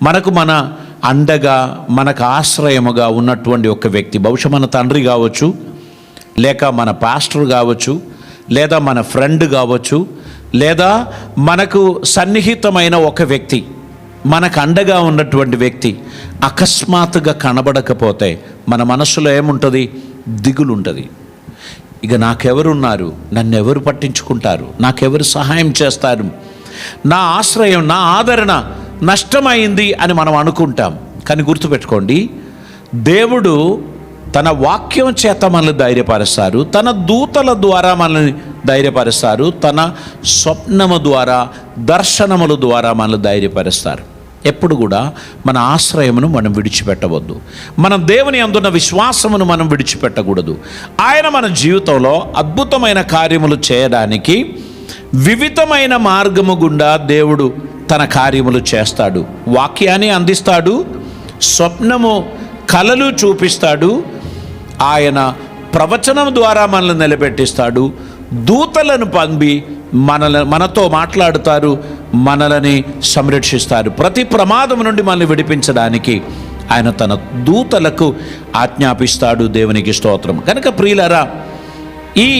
మనకు మన అండగా మనకు ఆశ్రయముగా ఉన్నటువంటి ఒక వ్యక్తి, బహుశా మన తండ్రి కావచ్చు, లేక మన పాస్టర్ కావచ్చు, లేదా మన ఫ్రెండ్ కావచ్చు, లేదా మనకు సన్నిహితమైన ఒక వ్యక్తి, మనకు అండగా ఉన్నటువంటి వ్యక్తి అకస్మాత్తుగా కనబడకపోతే మన మనసులో ఏముంటుంది? దిగులు ఉంటుంది. ఇక నాకెవరున్నారు, నన్ను ఎవరు పట్టించుకుంటారు, నాకెవరు సహాయం చేస్తారు, నా ఆశ్రయం, నా ఆదరణ నష్టమైంది అని మనం అనుకుంటాం. కానీ గుర్తుపెట్టుకోండి, దేవుడు తన వాక్యం చేత మనల్ని ధైర్యపరుస్తారు, తన దూతల ద్వారా మనల్ని ధైర్యపరుస్తారు, తన స్వప్నము ద్వారా, దర్శనముల ద్వారా మనల్ని ధైర్యపరుస్తారు. ఎప్పుడు కూడా మన ఆశ్రయమును మనం విడిచిపెట్టవద్దు. మనం దేవుని అందున్న విశ్వాసమును మనం విడిచిపెట్టకూడదు. ఆయన మన జీవితంలో అద్భుతమైన కార్యములు చేయడానికి వివిధమైన మార్గము గుండా దేవుడు తన కార్యములు చేస్తాడు. వాక్యాన్ని అందిస్తాడు, స్వప్నము కలలు చూపిస్తాడు, ఆయన ప్రవచనం ద్వారా మనల్ని నిలబెట్టిస్తాడు, దూతలను పంపి మనతో మాట్లాడుతారు, మనల్ని సంరక్షిస్తారు. ప్రతి ప్రమాదం నుండి మనల్ని విడిపించడానికి ఆయన తన దూతలకు ఆజ్ఞాపిస్తాడు. దేవునికి స్తోత్రం. కనుక ప్రియులారా, ఈ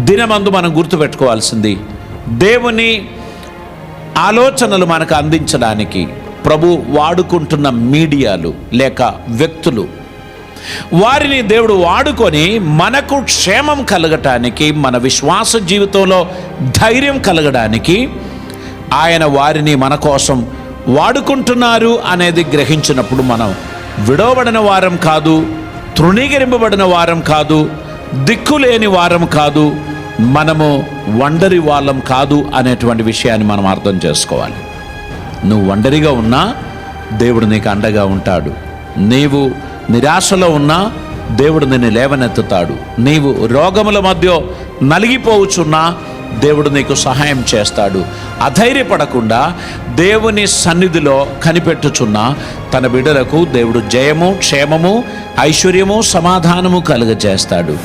దినమందు మనం గుర్తుపెట్టుకోవాల్సింది, దేవుని ఆలోచనలు మనకు అందించడానికి ప్రభు వాడుకుంటున్న మీడియాలు లేక వ్యక్తులు, వారిని దేవుడు వాడుకొని మనకు క్షేమం కలగటానికి, మన విశ్వాస జీవితంలో ధైర్యం కలగడానికి ఆయన వారిని మన కోసం వాడుకుంటున్నారు అనేది గ్రహించినప్పుడు మనం విడవబడిన వారం కాదు, తృణీకరింపబడిన వారం కాదు, దిక్కులేని వారం కాదు, మనము ఒంటరి వాళ్ళం కాదు అనేటువంటి విషయాన్ని మనం అర్థం చేసుకోవాలి. నువ్వు ఒంటరిగా ఉన్నా దేవుడు నీకు అండగా ఉంటాడు. నీవు నిరాశలో ఉన్నా దేవుడు నిన్ను లేవనెత్తుతాడు. నీవు రోగముల మధ్య నలిగిపోవచ్చున్నా దేవుడు నీకు సహాయం చేస్తాడు. అధైర్యపడకుండా దేవుని సన్నిధిలో కనిపెట్టుచున్న తన బిడ్డలకు దేవుడు జయము, క్షేమము, ఐశ్వర్యము, సమాధానము కలుగజేస్తాడు.